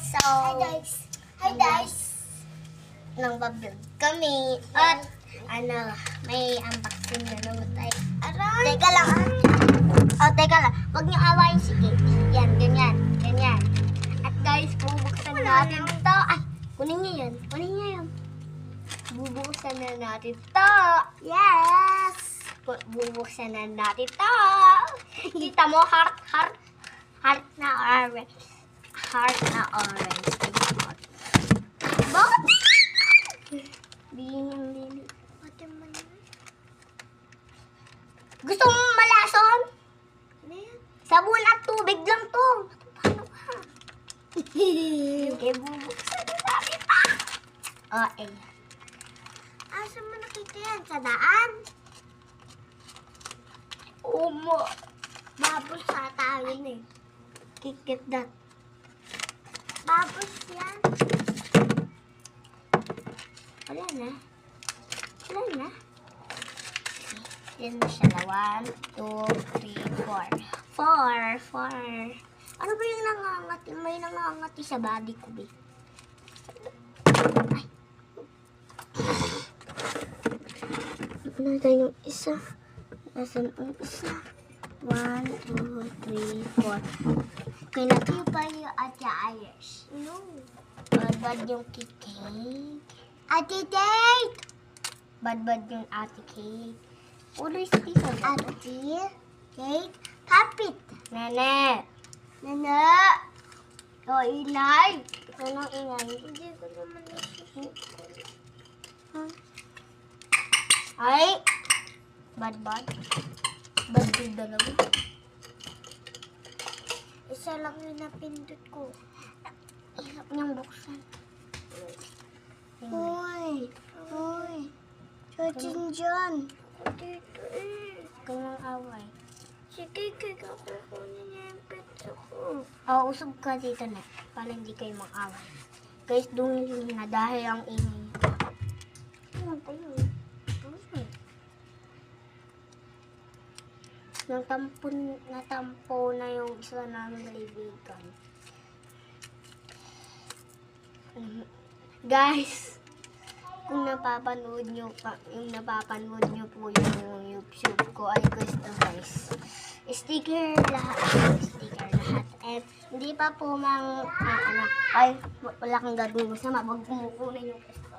So, hi guys. Nang bablog kami. At, may unboxing na naman tayo. Teka lang. Teka lang. Huwag niyo awayin si Kate. Yan, ganyan. At guys, bubuksan natin to. Ay, kunin niyo yun. Bubuksan na natin to. Yes! Bubuksan na natin to. Kita mo, heart na orange. Heart na orange. Bakit? Bini. Gusto mo malason? Sabon at tubig lang to. Paano ka? Okay, bubuksan na natin pa. Okay. Asa mo nakita yan? Sa daan? Umo. Babos sa tayo eh. Kikit that. Babos yan. Wala na. Yan na siya. 1, 2, 3, 4. 4. Ano ba yung nangangati? May nangangati sa body ko, be. Ay. Ano tayo yung isa? Nasaan ang isa? 1, 2, 3, 4. Kinati pa yung Ate Irish. No. Bad yung Kate. Ate Kate! Bad yung Ate Kate. Always this one. Ate Kate. Kapit. Nene. O, ingay. Anong ingay? Hindi ko naman nasusunod. Ay! Bad. Bad yung dalawa. Isa lang yung napindot ko. Hirap niyang buksan. Hoy! Chachin dyan. Dito eh. Kanyang away. Sige, kakakunin niya yung pizza ko. Usog ka dito na. Para hindi kayo mag-away. Guys, dungin na dahil ang ingay. Ano tayo? Natampo na yung isa namin kaibigan. Guys, kung napapanood nyo po yung YouTube ko, ay gusto guys. Sticker lahat. And hindi pa po wala kang gagawin masama. Wag kumukunin yung gusto.